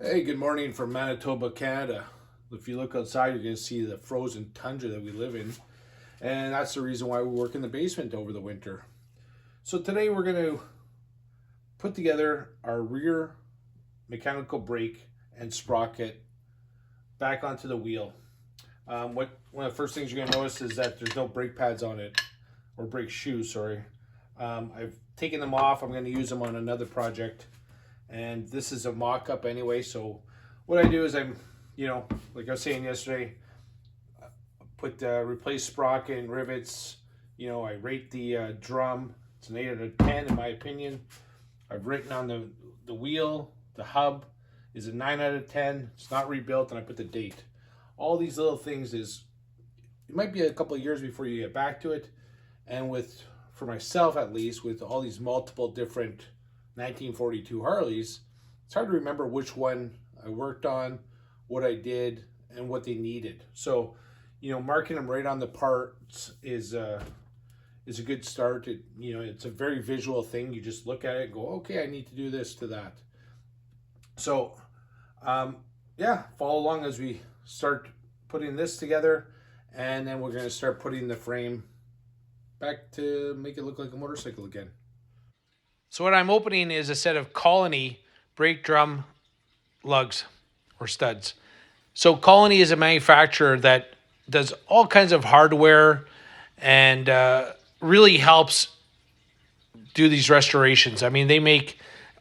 Hey, good morning from Manitoba, Canada. If you look outside, you're going to see the frozen tundra that we live in, and that's the reason why we work in the basement over the winter. So, today we're going to put together our rear mechanical brake and sprocket back onto the wheel. One of the first things you're going to notice is that there's no brake pads on it, or brake shoes, sorry. I've taken them off. I'm going to use them on another project, and this is a mock-up anyway. So what I do is like I was saying yesterday, put replace sprocket and rivets. I rate the drum. It's an 8 out of 10 in my opinion. I've written on the wheel, the hub is a 9 out of 10. It's not rebuilt, and I put the date. All these little things is, it might be a couple of years before you get back to it. And for myself at least, with all these multiple different 1942 Harleys, it's hard to remember which one I worked on, what I did, and what they needed. So, marking them right on the parts is a good start. It's a very visual thing. You just look at it and go, okay, I need to do this to that. So, follow along as we start putting this together, and then we're going to start putting the frame back to make it look like a motorcycle again. So what I'm opening is a set of Colony brake drum lugs or studs. So Colony is a manufacturer that does all kinds of hardware and really helps do these restorations. I mean, they make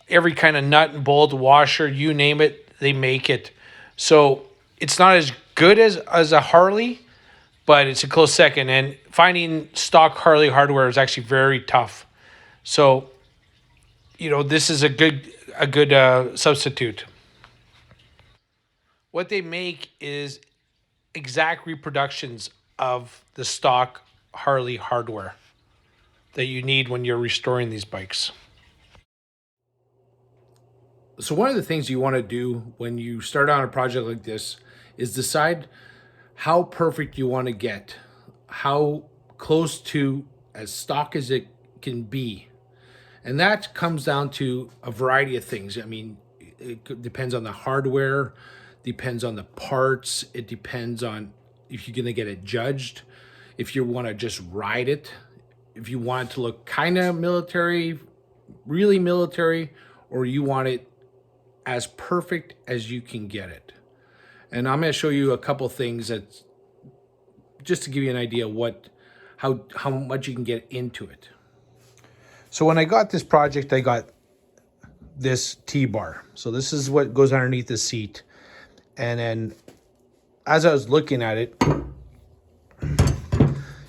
every kind of nut and bolt, washer, you name it, they make it. So it's not as good as a Harley, but it's a close second. And finding stock Harley hardware is actually very tough. So, this is a good substitute. What they make is exact reproductions of the stock Harley hardware that you need when you're restoring these bikes. So one of the things you want to do when you start on a project like this is decide how perfect you want to get, how close to as stock as it can be. And that comes down to a variety of things. I mean, it depends on the hardware, depends on the parts, it depends on if you're going to get it judged, if you want to just ride it, if you want it to look kind of military, really military, or you want it as perfect as you can get it. And I'm going to show you a couple things that just to give you an idea how much you can get into it. So when I got this project, I got this T-bar. So this is what goes underneath the seat. And then as I was looking at it,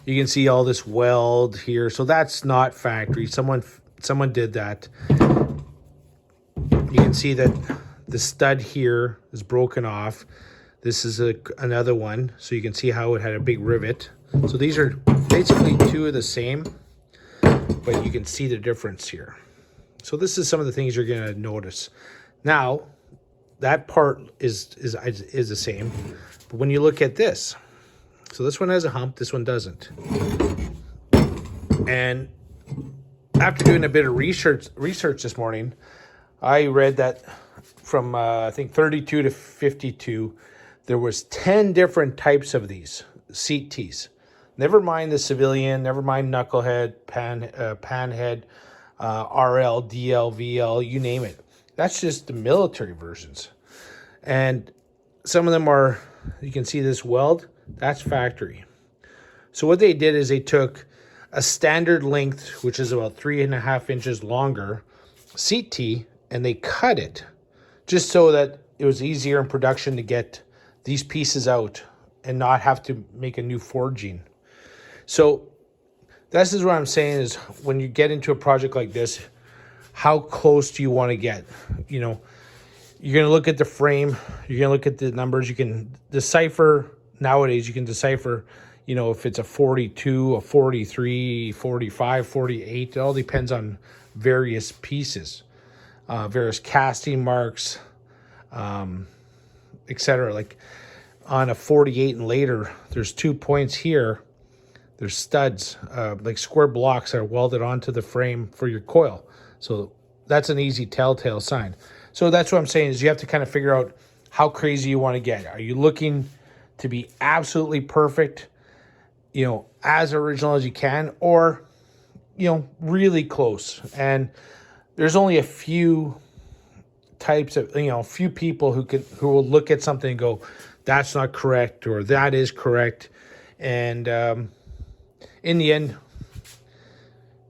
you can see all this weld here. So that's not factory. Someone did that. You can see that the stud here is broken off. This is another one. So you can see how it had a big rivet. So these are basically two of the same, but you can see the difference here. So this is some of the things you're going to notice. Now, that part is the same, but when you look at this, so this one has a hump, this one doesn't. And after doing a bit of research this morning, I read that from I think 32 to 52, there was 10 different types of these seat tees. Never mind the civilian, never mind knucklehead, panhead, RL, DL, VL, you name it. That's just the military versions. And some of them are, you can see this weld, that's factory. So what they did is they took a standard length, which is about 3.5 inches longer, seat tee, and they cut it just so that it was easier in production to get these pieces out and not have to make a new forging. So this is what I'm saying is when you get into a project like this, how close do you want to get? You're going to look at the frame, you're going to look at the numbers, you can decipher, nowadays you can decipher, if it's a 42, a 43, 45, 48, it all depends on various pieces, various casting marks, etc. Like on a 48 and later, there's 2 points here. There's studs, like square blocks that are welded onto the frame for your coil. So that's an easy telltale sign. So that's what I'm saying is you have to kind of figure out how crazy you want to get. Are you looking to be absolutely perfect, you know, as original as you can, or, you know, really close? And there's only a few types of, you know, a few people who will look at something and go, that's not correct, or that is correct. And in the end,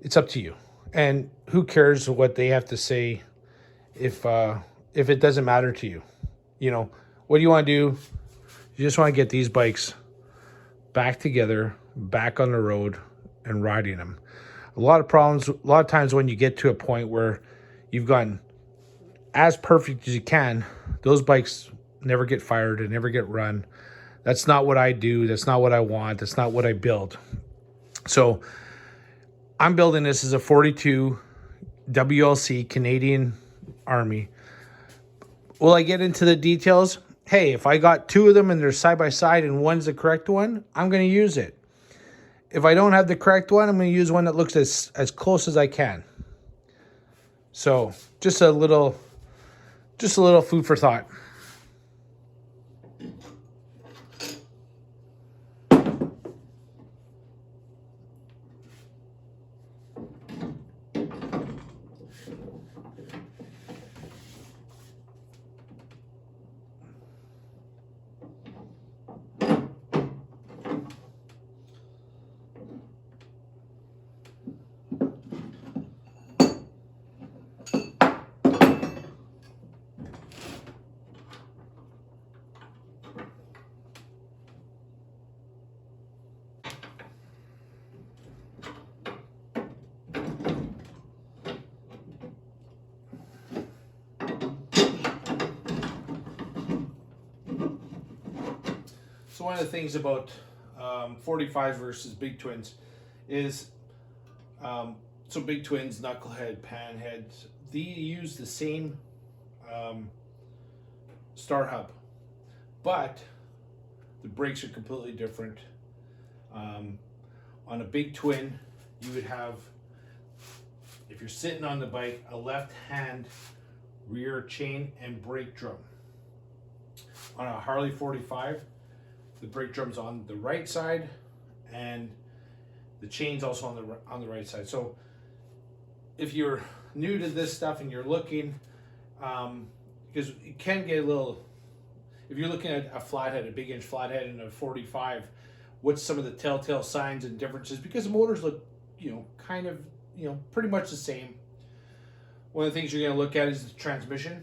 it's up to you. And who cares what they have to say if it doesn't matter to you? You know, what do you want to do? You just want to get these bikes back together, back on the road, and riding them. A lot of times when you get to a point where you've gotten as perfect as you can, those bikes never get fired and never get run. That's not what I do. That's not what I want. That's not what I build. So I'm building this as a 42 WLC Canadian Army. Will I get into the details? Hey, if I got two of them and they're side by side and one's the correct one, I'm going to use it. If I don't have the correct one, I'm going to use one that looks as close as I can. So just a little food for thought. So one of the things about 45 versus big twins is, so big twins, knucklehead, panhead, they use the same star hub, but the brakes are completely different. On a big twin, you would have, if you're sitting on the bike, a left hand rear chain and brake drum. On a Harley 45, the brake drum's on the right side and the chain's also on the right side. So if you're new to this stuff and you're looking, because it can get a little, if you're looking at a flathead, a big inch flathead and a 45, what's some of the telltale signs and differences? Because the motors look, you know, kind of, you know, pretty much the same. One of the things you're going to look at is the transmission,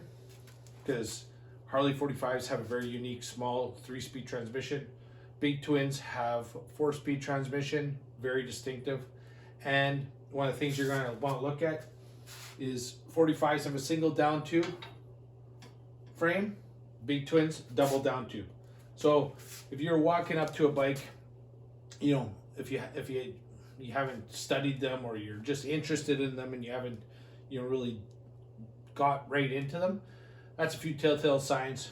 because Harley 45s have a very unique small 3-speed transmission. Big twins have 4-speed transmission, very distinctive. And one of the things you're going to want to look at is 45s have a single down tube frame, big twins double down tube. So if you're walking up to a bike, you know, if you haven't studied them, or you're just interested in them and you haven't, you know, really got right into them, that's a few telltale signs.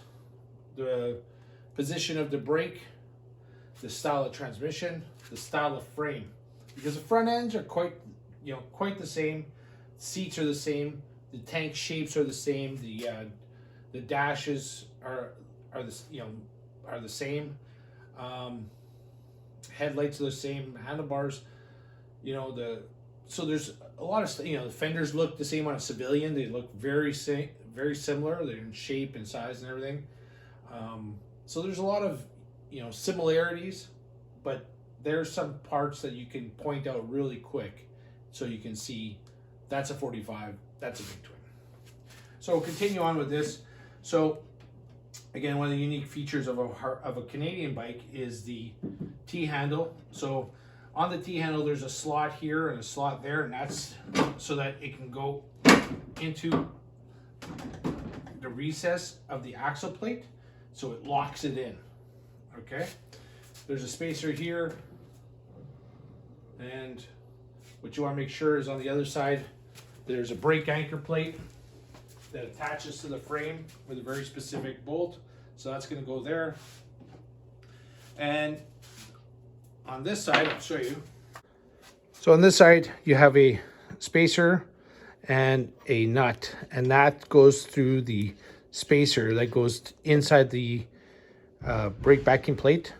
The position of the brake, the style of transmission, the style of frame, because the front ends are quite the same. Seats are the same. The tank shapes are the same. The dashes are the same. Headlights are the same. Handlebars, you know, so there's a lot of, you know, the fenders look the same on a civilian. They look very similar. They're in shape and size and everything. So there's a lot of, you know, similarities, but there's some parts that you can point out really quick, so you can see that's a 45, that's a big twin. So we'll continue on with this. So again, one of the unique features of a Canadian bike is the T-handle. So on the T-handle, there's a slot here and a slot there, and that's so that it can go into the recess of the axle plate, so it locks it in. Okay, there's a spacer here, and what you want to make sure is on the other side there's a brake anchor plate that attaches to the frame with a very specific bolt, so that's going to go there. And on this side, I'll show you. So on this side you have a spacer and a nut, and that goes through the spacer that goes inside the brake backing plate.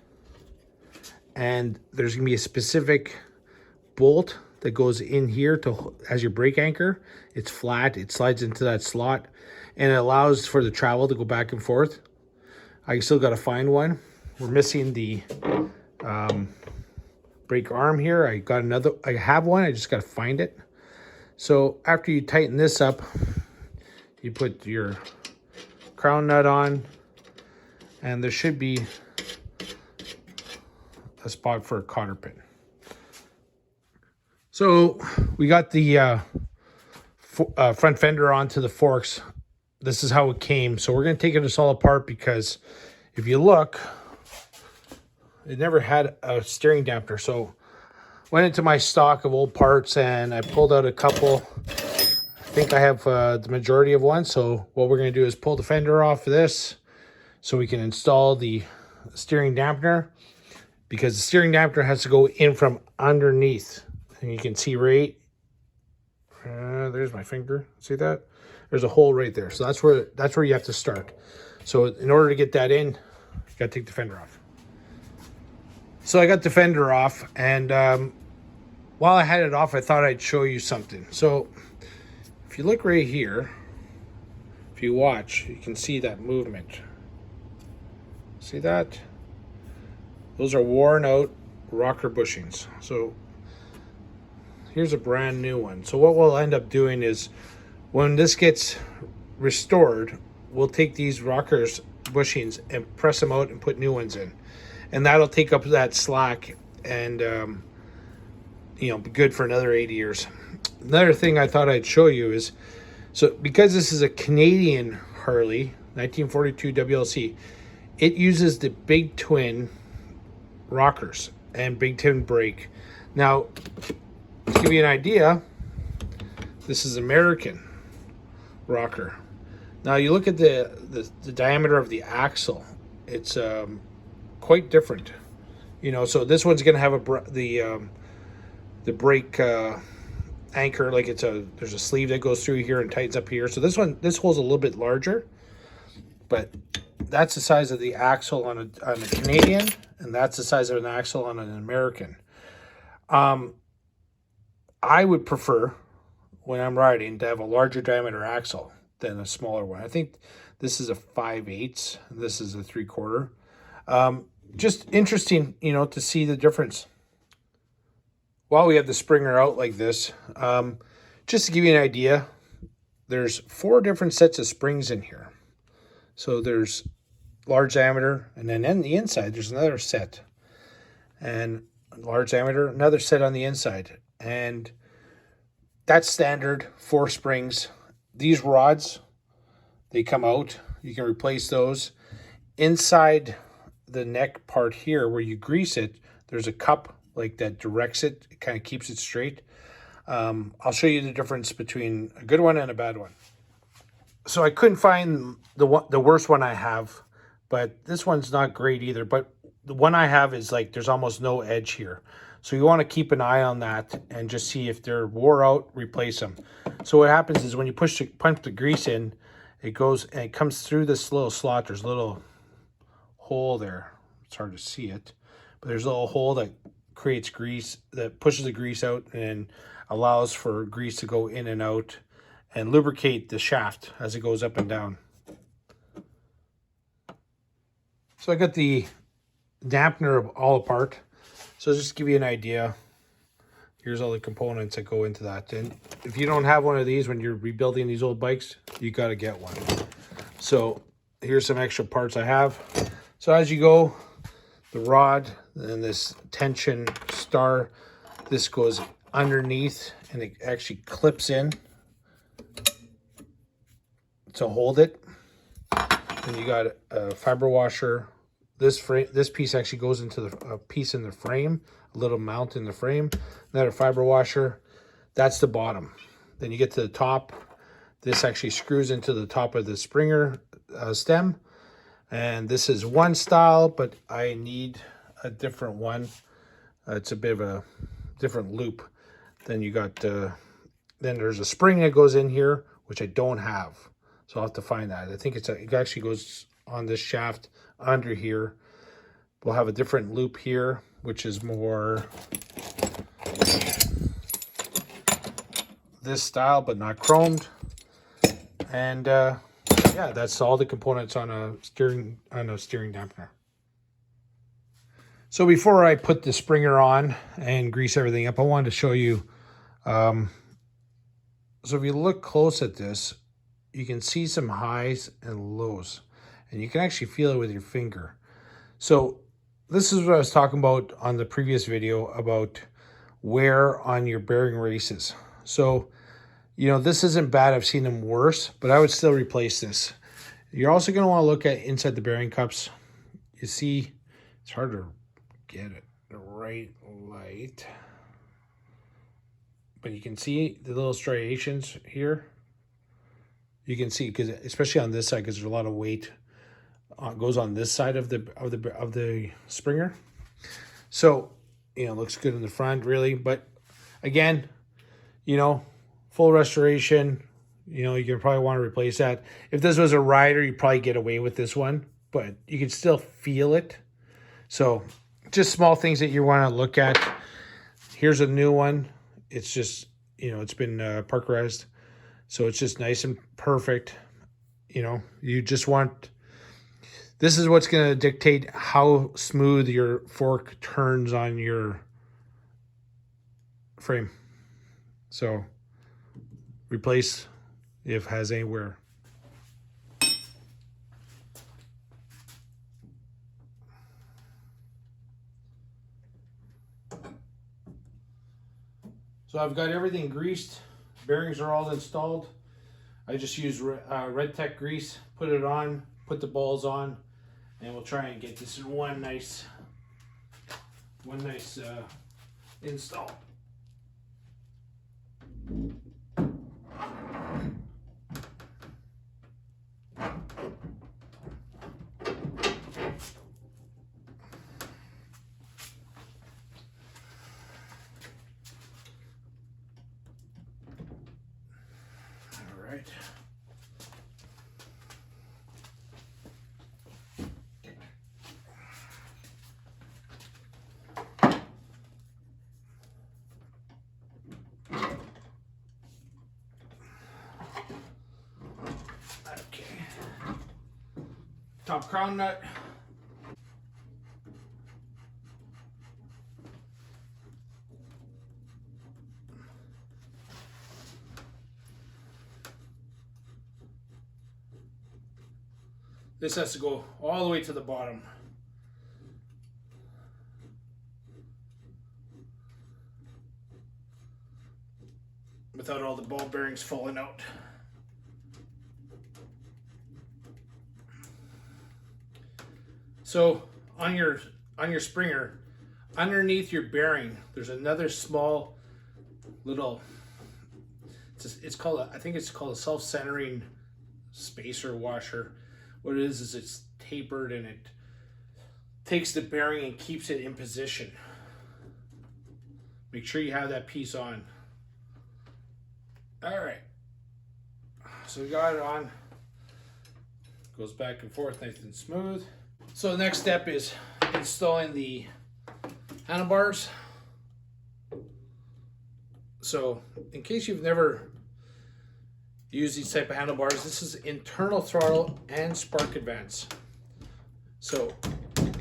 And there's gonna be a specific bolt that goes in here to as your brake anchor. It's flat, it slides into that slot, and it allows for the travel to go back and forth. I still got to find one. We're missing the brake arm here. I have one, I just got to find it. So after you tighten this up, you put your crown nut on, and there should be a spot for a cotter pin. So we got the front fender onto the forks. This is how it came. So we're going to take it all apart, because if you look, it never had a steering dampener. So went into my stock of old parts and I pulled out a couple. I think I have the majority of one. So what we're going to do is pull the fender off of this so we can install the steering dampener, because the steering dampener has to go in from underneath. And you can see right, there's my finger. See that? There's a hole right there. So that's where you have to start. So in order to get that in, you got to take the fender off. So I got the fender off, and while I had it off, I thought I'd show you something. So if you look right here, if you watch, you can see that movement. See that? Those are worn out rocker bushings. So here's a brand new one. So what we'll end up doing is, when this gets restored, we'll take these rockers bushings and press them out and put new ones in, and that'll take up that slack and be good for another 80 years. Another thing I thought I'd show you is, so because this is a Canadian Harley 1942 WLC, it uses the big twin rockers and big twin brake. Now, to give you an idea, this is American rocker. Now you look at the diameter of the axle, it's quite different. So this one's gonna have the brake anchor, like there's a sleeve that goes through here and tightens up here. So this hole's a little bit larger, but that's the size of the axle on a Canadian, and that's the size of an axle on an American. I would prefer, when I'm riding, to have a larger diameter axle than a smaller one. I think this is a 5/8, and this is a 3/4. Just interesting, to see the difference. While we have the Springer out like this, just to give you an idea, there's 4 different sets of springs in here. So there's large diameter, and then in the inside there's another set, and large diameter, another set on the inside, and that's standard 4 springs. These rods, they come out. You can replace those. Inside the neck part here where you grease it, there's a cup like that directs it. It kind of keeps it straight. I'll show you the difference between a good one and a bad one. So I couldn't find the worst one I have, but this one's not great either. But the one I have is like there's almost no edge here. So you want to keep an eye on that and just see if they're wore out, replace them. So what happens is when you pump the grease in, it goes and it comes through this little slot. There's a little hole there. It's hard to see it, but there's a little hole that creates grease, that pushes the grease out and allows for grease to go in and out and lubricate the shaft as it goes up and down. So I got the dampener all apart. So just to give you an idea, here's all the components that go into that. And if you don't have one of these when you're rebuilding these old bikes, you got to get one. So here's some extra parts I have. So as you go, the rod and this tension star, this goes underneath and it actually clips in to hold it. And you got a fiber washer. This piece actually goes into a piece in the frame, a little mount in the frame. Another fiber washer. That's the bottom. Then you get to the top. This actually screws into the top of the Springer stem. And this is one style, but I need a different one. It's a bit of a different loop. Then you got Then there's a spring that goes in here, which I don't have. So I'll have to find that. I think it actually goes on this shaft under here. We'll have a different loop here, which is more this style, but not chromed. And yeah, that's all the components on a steering dampener. So before I put the springer on and grease everything up, I wanted to show you. So if you look close at this, you can see some highs and lows, and you can actually feel it with your finger. So this is what I was talking about on the previous video about wear on your bearing races. So, you know, this isn't bad. I've seen them worse, but I would still replace this. You're also going to want to look at inside the bearing cups. You see, it's hard to get it the right light, but you can see the little striations here. You can see, because especially on this side, because there's a lot of weight goes on this side of the springer. So, you know, it looks good in the front, really. But again, you know, full restoration, you know, you probably want to replace that. If this was a rider, you'd probably get away with this one, but you can still feel it. So just small things that you want to look at. Here's a new one. It's just, you know, it's been parkerized. So it's just nice and perfect. You know, you just want, this is what's going to dictate how smooth your fork turns on your frame. So replace if has any wear. So I've got everything greased. Bearings are all installed. I just use Red Tech grease, put it on, put the balls on, and we'll try and get this in one nice install. Right. Okay. Top crown nut. This has to go all the way to the bottom. Without all the ball bearings falling out. So on your springer, underneath your bearing, there's another small little, it's called I think it's called a self-centering spacer washer. What it is it's tapered and it takes the bearing and keeps it in position. Make sure you have that piece on. All right, so we got it on. Goes back and forth nice and smooth. So the next step is installing the handlebars. So in case you've never used these type of handlebars, this is internal throttle and spark advance. So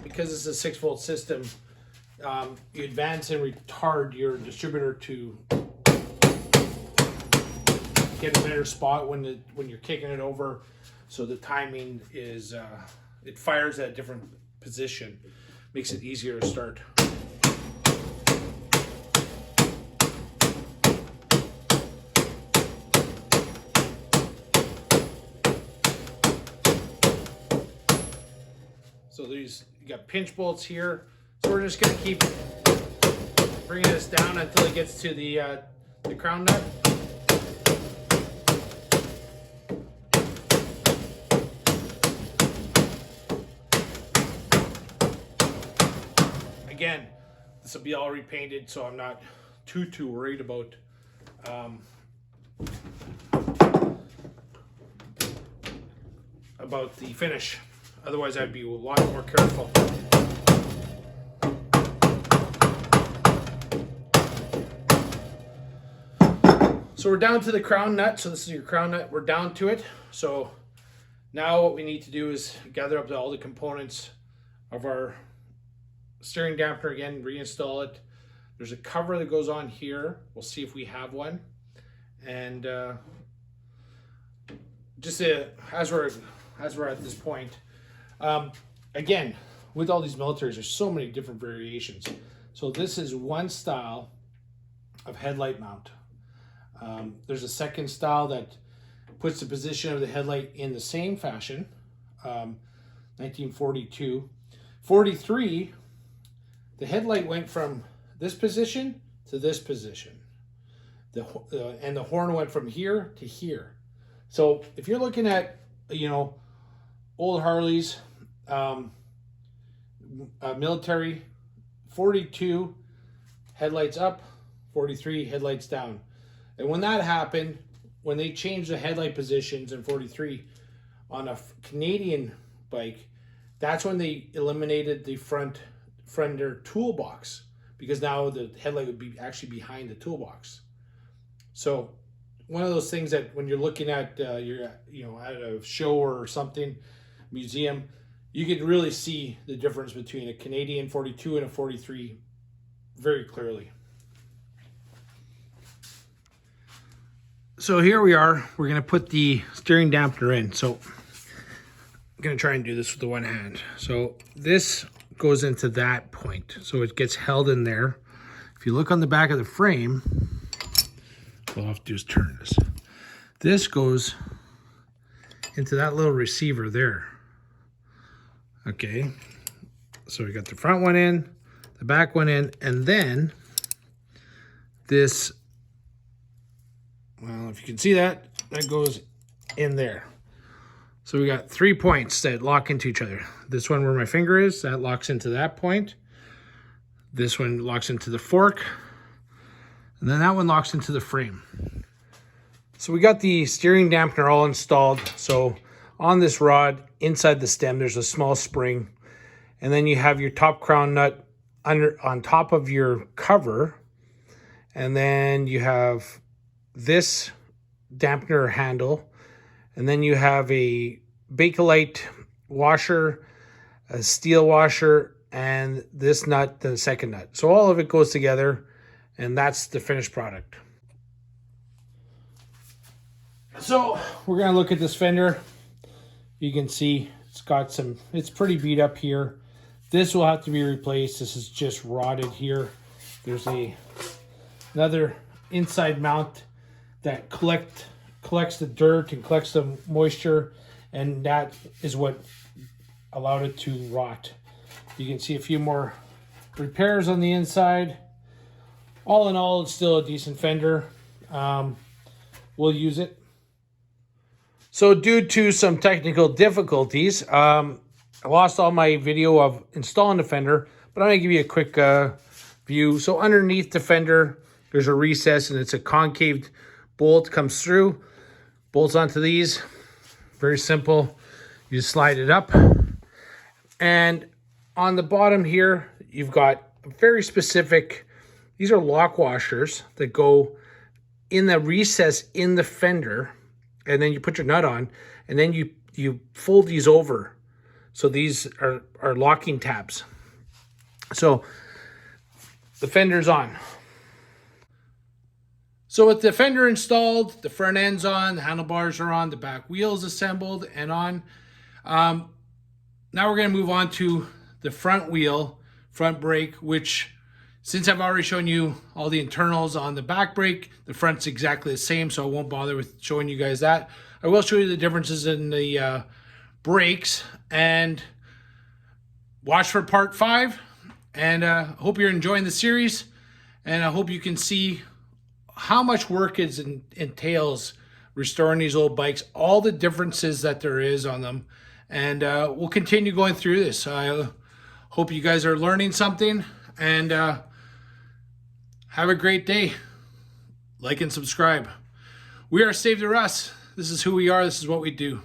because it's a 6-volt system, you advance and retard your distributor to get a better spot when you're kicking it over. So the timing is, it fires at a different position, makes it easier to start. So these, you got pinch bolts here. So we're just gonna keep bringing this down until it gets to the crown nut. Again, this will be all repainted, so I'm not too worried about about the finish. Otherwise, I'd be a lot more careful. So we're down to the crown nut. So this is your crown nut. We're down to it. So now what we need to do is gather up all the components of our steering dampener again, reinstall it. There's a cover that goes on here. We'll see if we have one. And just as we're at this point, again, with all these militaries, there's so many different variations. So this is one style of headlight mount. There's a second style that puts the position of the headlight in the same fashion. 1942. 43, the headlight went from this position to this position. And the horn went from here to here. So if you're looking at, old Harleys, military, 42 headlights up, 43 headlights down. And when that happened, when they changed the headlight positions in 43 on a Canadian bike, that's when they eliminated the front Fender toolbox, because now the headlight would be actually behind the toolbox. So one of those things that when you're looking at at a show or something, museum, you can really see the difference between a Canadian 42 and a 43 very clearly. So here we are. We're going to put the steering dampener in. So I'm going to try and do this with the one hand. So this goes into that point. So it gets held in there. If you look on the back of the frame, what I'll have to do is turn this. This goes into that little receiver there. Okay. So we got the front one in, the back one in, and then this, well, if you can see that goes in there. So we got 3 points that lock into each other. This one where my finger is, that locks into that point. This one locks into the fork. And then that one locks into the frame. So we got the steering dampener all installed. So on this rod, inside the stem, there's a small spring. And then you have your top crown nut on top of your cover. And then you have this dampener handle. And then you have a Bakelite washer, a steel washer, and this nut, the second nut. So all of it goes together, and that's the finished product. So we're gonna look at this fender. You can see it's pretty beat up here. This will have to be replaced. This is just rotted here. There's another inside mount that collects the dirt and collects the moisture, and that is what allowed it to rot. You can see a few more repairs on the inside. All in all, it's still a decent fender. We'll use it. So due to some technical difficulties, I lost all my video of installing the fender, but I'm gonna give you a quick view. So underneath the fender, there's a recess, and it's a concave bolt comes through, bolts onto these. Very simple. You just slide it up. And on the bottom here, you've got very specific, these are lock washers that go in the recess in the fender, and then you put your nut on, and then you fold these over. So these are locking tabs. So the fender's on. So with the fender installed, the front end's on, the handlebars are on, the back wheel's assembled and on. Now we're going to move on to the front wheel, front brake, which, since I've already shown you all the internals on the back brake, the front's exactly the same, so I won't bother with showing you guys that. I will show you the differences in the brakes, and watch for part 5. And I hope you're enjoying the series, and I hope you can see how much work it entails restoring these old bikes, all the differences that there is on them. And we'll continue going through this. I hope you guys are learning something, and have a great day. Like and subscribe. We are Save the Russ. This is who we are. This is what we do.